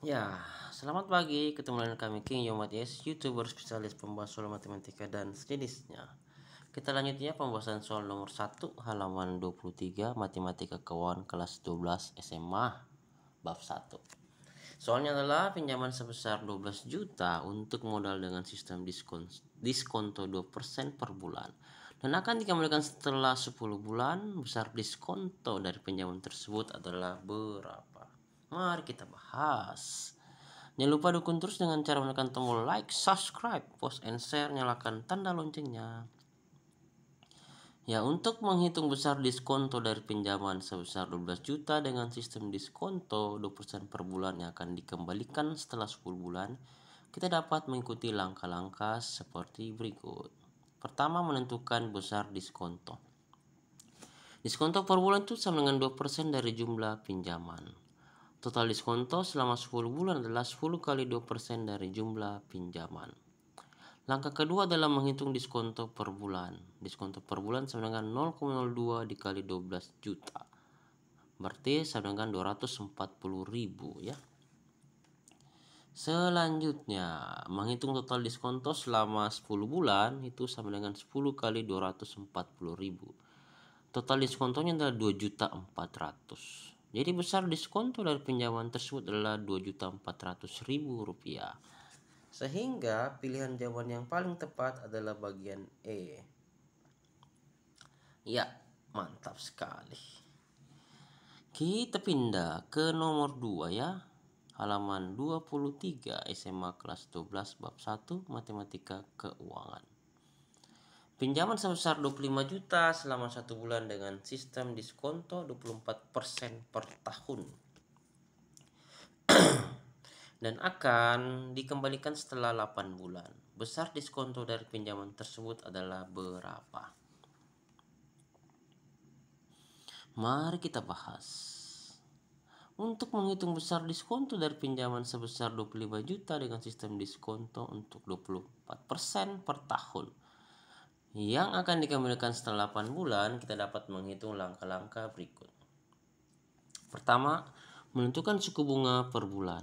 Ya, selamat pagi. Ketemu dengan kami King Yomaties, YouTuber spesialis pembahas soal matematika dan sejenisnya. Kita lanjutnya pembahasan soal nomor 1 halaman 23 Matematika Keuangan kelas 12 SMA bab 1. Soalnya adalah pinjaman sebesar 12 juta untuk modal dengan sistem diskonto 2% per bulan dan akan dikembalikan setelah 10 bulan. Besar diskonto dari pinjaman tersebut adalah berapa? Mari kita bahas. Jangan lupa dukung terus dengan cara menekan tombol like, subscribe, post, and share. Nyalakan tanda loncengnya. Ya, untuk menghitung besar diskonto dari pinjaman sebesar 12 juta dengan sistem diskonto 2% per bulan yang akan dikembalikan setelah 10 bulan, kita dapat mengikuti langkah-langkah seperti berikut. Pertama, menentukan besar diskonto. Diskonto per bulan itu sama dengan 2% dari jumlah pinjaman. Total diskonto selama 10 bulan adalah 10 kali 2% dari jumlah pinjaman. Langkah kedua adalah menghitung diskonto per bulan. Diskonto per bulan sama dengan 0,02 dikali 12 juta. Berarti sama dengan 240.000 ya. Selanjutnya, menghitung total diskonto selama 10 bulan itu sama dengan 10 kali 240.000. Total diskontonya adalah 2.400.000. Jadi besar diskonto dari pinjaman tersebut adalah 2.400.000 rupiah. Sehingga pilihan jawaban yang paling tepat adalah bagian E. Ya, mantap sekali. Kita pindah ke nomor 2 ya. Halaman 23 SMA kelas 12 bab 1 Matematika Keuangan. Pinjaman sebesar 25 juta selama 1 bulan dengan sistem diskonto 24% per tahun. Dan akan dikembalikan setelah 8 bulan. Besar diskonto dari pinjaman tersebut adalah berapa? Mari kita bahas. Untuk menghitung besar diskonto dari pinjaman sebesar 25 juta dengan sistem diskonto untuk 24% per tahun yang akan dikembalikan setelah 8 bulan, kita dapat menghitung langkah-langkah berikut. Pertama, menentukan suku bunga per bulan.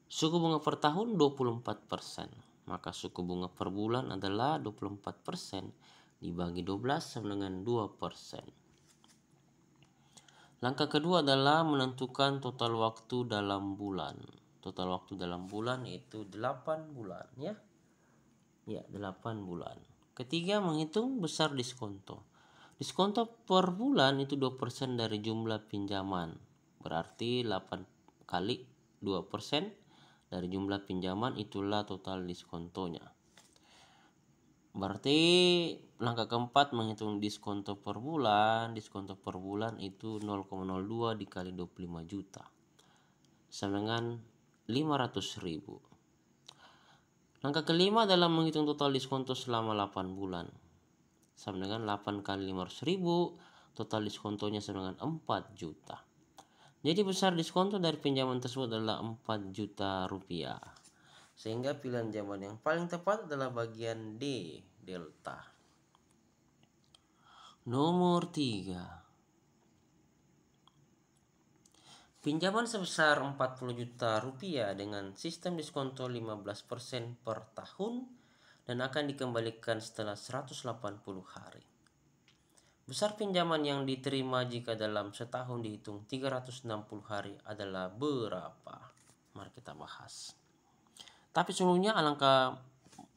Suku bunga per tahun 24%. Maka suku bunga per bulan adalah 24% dibagi 12 sama dengan 2%. Langkah kedua adalah menentukan total waktu dalam bulan. Total waktu dalam bulan itu 8 bulan ya. Ya, 8 bulan. Ketiga, menghitung besar diskonto. Diskonto per bulan itu 2% dari jumlah pinjaman. Berarti 8 kali 2% dari jumlah pinjaman itulah total diskontonya. Berarti langkah keempat menghitung diskonto per bulan. Diskonto per bulan itu 0,02 dikali 25 juta sama dengan 500.000. Langkah kelima adalah menghitung total diskonto selama 8 bulan. Sama dengan 8 kali 500.000, total diskontonya sama dengan 4 juta. Jadi besar diskonto dari pinjaman tersebut adalah 4 juta rupiah. Sehingga pilihan jawaban yang paling tepat adalah bagian D, delta. Nomor 3. Pinjaman sebesar 40 juta rupiah dengan sistem diskonto 15% per tahun dan akan dikembalikan setelah 180 hari. Besar pinjaman yang diterima jika dalam setahun dihitung 360 hari adalah berapa? Mari kita bahas. Tapi sebelumnya alangkah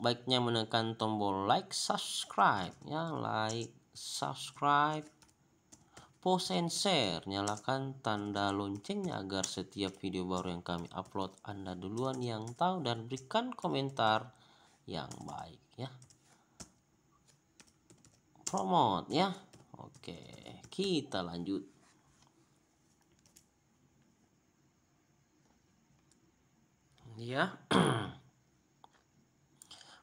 baiknya menekan tombol like, subscribe ya, like, subscribe, post and share, nyalakan tanda loncengnya agar setiap video baru yang kami upload Anda duluan yang tahu, dan berikan komentar yang baik ya. Promote ya. Oke, kita lanjut. Ya.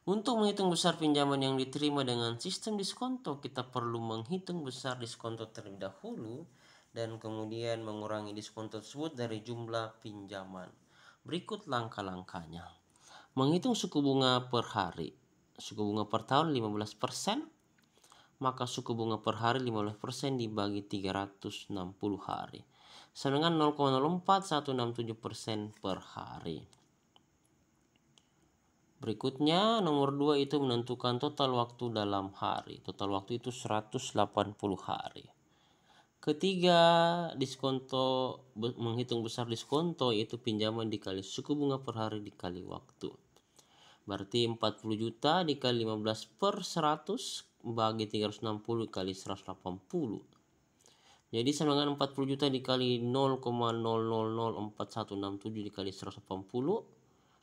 Untuk menghitung besar pinjaman yang diterima dengan sistem diskonto, kita perlu menghitung besar diskonto terlebih dahulu dan kemudian mengurangi diskonto tersebut dari jumlah pinjaman. Berikut langkah-langkahnya. Menghitung suku bunga per hari. Suku bunga per tahun 15%, maka suku bunga per hari 15% dibagi 360 hari. sama dengan 0,04167% per hari. Berikutnya nomor 2 itu menentukan total waktu dalam hari. Total waktu itu 180 hari. Ketiga, diskonto, menghitung besar diskonto yaitu pinjaman dikali suku bunga per hari dikali waktu. Berarti 40 juta dikali 15 per 100 bagi 360 kali 180. Jadi sama dengan 40 juta dikali 0,000467 dikali 180.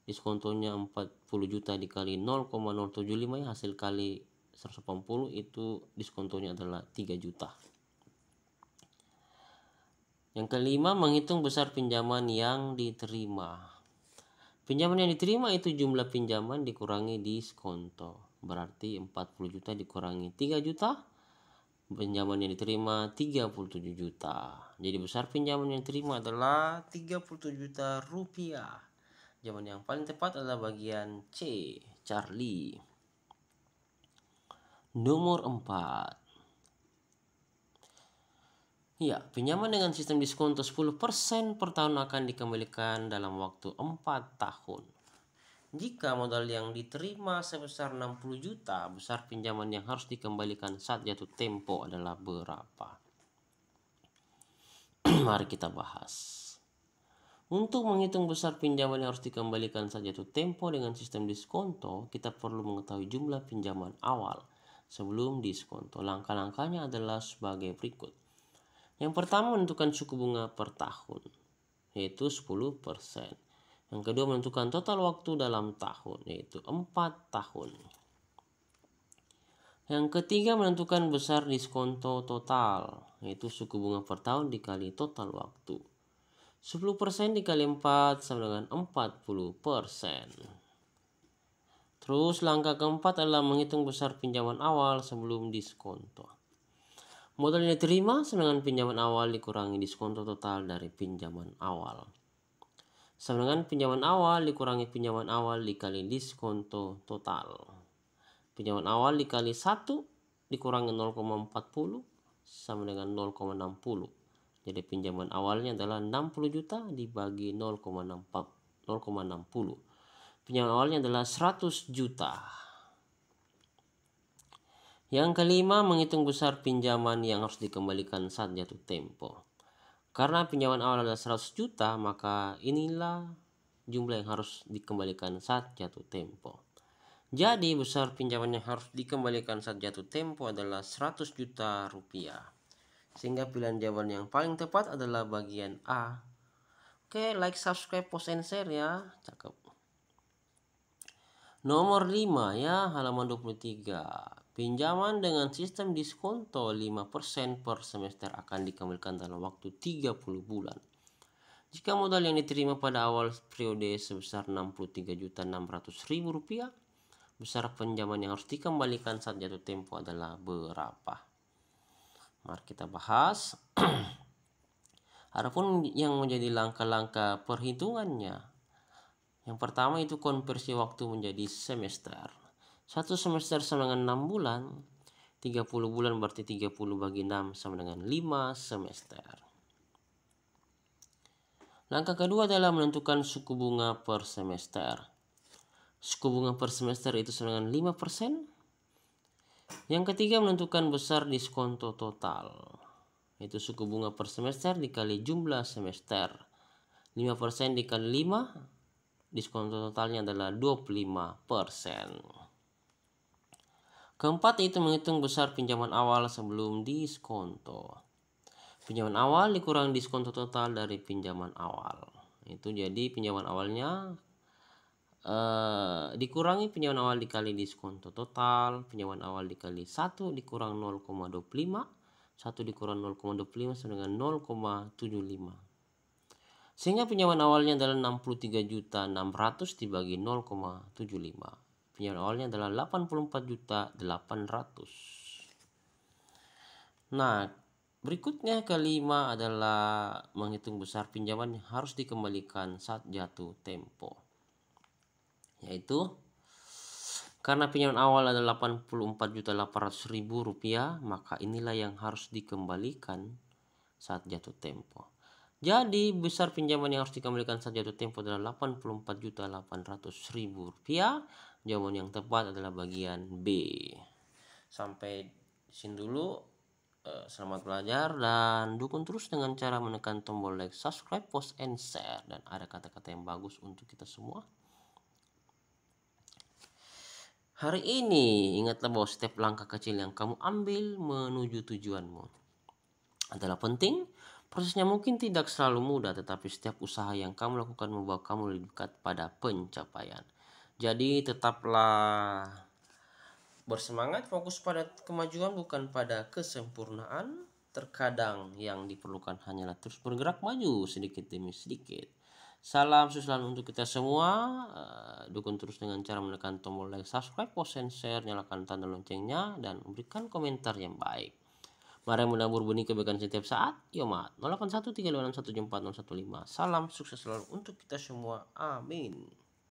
Diskontonya 40 juta dikali 0,075 ya, hasil kali 180 itu diskontonya adalah 3 juta. Yang kelima, menghitung besar pinjaman yang diterima. Pinjaman yang diterima itu jumlah pinjaman dikurangi diskonto. Berarti 40 juta dikurangi 3 juta. Pinjaman yang diterima 37 juta. Jadi besar pinjaman yang diterima adalah 37 juta rupiah. Jawaban yang paling tepat adalah bagian C, Charlie. Nomor 4. Ya, pinjaman dengan sistem diskonto 10% per tahun akan dikembalikan dalam waktu 4 tahun. Jika modal yang diterima sebesar 60 juta, besar pinjaman yang harus dikembalikan saat jatuh tempo adalah berapa? Mari kita bahas. Untuk menghitung besar pinjaman yang harus dikembalikan saat jatuh tempo dengan sistem diskonto, kita perlu mengetahui jumlah pinjaman awal sebelum diskonto. Langkah-langkahnya adalah sebagai berikut. Yang pertama, menentukan suku bunga per tahun, yaitu 10%. Yang kedua, menentukan total waktu dalam tahun, yaitu 4 tahun. Yang ketiga, menentukan besar diskonto total, yaitu suku bunga per tahun dikali total waktu. 10% dikali 4 sama dengan 40%. Terus langkah keempat adalah menghitung besar pinjaman awal sebelum diskonto. Modal yang diterima sama dengan pinjaman awal dikurangi diskonto total dari pinjaman awal. Sama dengan pinjaman awal dikurangi pinjaman awal dikali diskonto total. Pinjaman awal dikali 1 dikurangi 0,40 sama dengan 0,60. Jadi pinjaman awalnya adalah 60 juta dibagi 0,60. Pinjaman awalnya adalah 100 juta. Yang kelima, menghitung besar pinjaman yang harus dikembalikan saat jatuh tempo. Karena pinjaman awal adalah 100 juta, maka inilah jumlah yang harus dikembalikan saat jatuh tempo. Jadi besar pinjaman yang harus dikembalikan saat jatuh tempo adalah 100 juta rupiah. Sehingga pilihan jawaban yang paling tepat adalah bagian A. Oke, like, subscribe, post, and share ya. Cakep. Nomor 5 ya, halaman 23. Pinjaman dengan sistem diskonto 5% per semester akan dikembalikan dalam waktu 30 bulan. Jika modal yang diterima pada awal periode sebesar Rp63.600.000, besar pinjaman yang harus dikembalikan saat jatuh tempo adalah berapa? Mari kita bahas. Adapun yang menjadi langkah-langkah perhitungannya. Yang pertama itu konversi waktu menjadi semester. 1 semester sama dengan 6 bulan. 30 bulan berarti 30 bagi 6 sama dengan 5 semester. Langkah kedua adalah menentukan suku bunga per semester. Suku bunga per semester itu sama dengan 5%. Yang ketiga, menentukan besar diskonto total. Itu suku bunga per semester dikali jumlah semester. 5% dikali 5, diskonto totalnya adalah 25%. Keempat, itu menghitung besar pinjaman awal sebelum diskonto. Pinjaman awal dikurang diskonto total dari pinjaman awal. Itu jadi pinjaman awalnya dikurangi pinjaman awal dikali diskonto total. Pinjaman awal dikali 1 dikurang 0,25. 1 dikurang 0,25 sama dengan 0,75. Sehingga pinjaman awalnya adalah 63.600 dibagi 0,75. Pinjaman awalnya adalah 84.800. Nah, berikutnya kelima adalah menghitung besar pinjaman yang harus dikembalikan saat jatuh tempo. Yaitu karena pinjaman awal adalah Rp84.800.000, maka inilah yang harus dikembalikan saat jatuh tempo. Jadi besar pinjaman yang harus dikembalikan saat jatuh tempo adalah Rp84.800.000. Jawaban yang tepat adalah bagian B. Sampai di sini dulu. Selamat belajar dan dukung terus dengan cara menekan tombol like, subscribe, post, and share. Dan ada kata-kata yang bagus untuk kita semua. Hari ini ingatlah bahwa setiap langkah kecil yang kamu ambil menuju tujuanmu adalah penting. Prosesnya mungkin tidak selalu mudah, tetapi setiap usaha yang kamu lakukan membawa kamu lebih dekat pada pencapaian. Jadi tetaplah bersemangat, fokus pada kemajuan bukan pada kesempurnaan. Terkadang yang diperlukan hanyalah terus bergerak maju sedikit demi sedikit. Salam sukses untuk kita semua. Dukung terus dengan cara menekan tombol like, subscribe, post, and share, nyalakan tanda loncengnya, dan berikan komentar yang baik. Mari menabur benih kebaikan setiap saat. Yomat 081326174015. Salam sukses selalu untuk kita semua. Amin.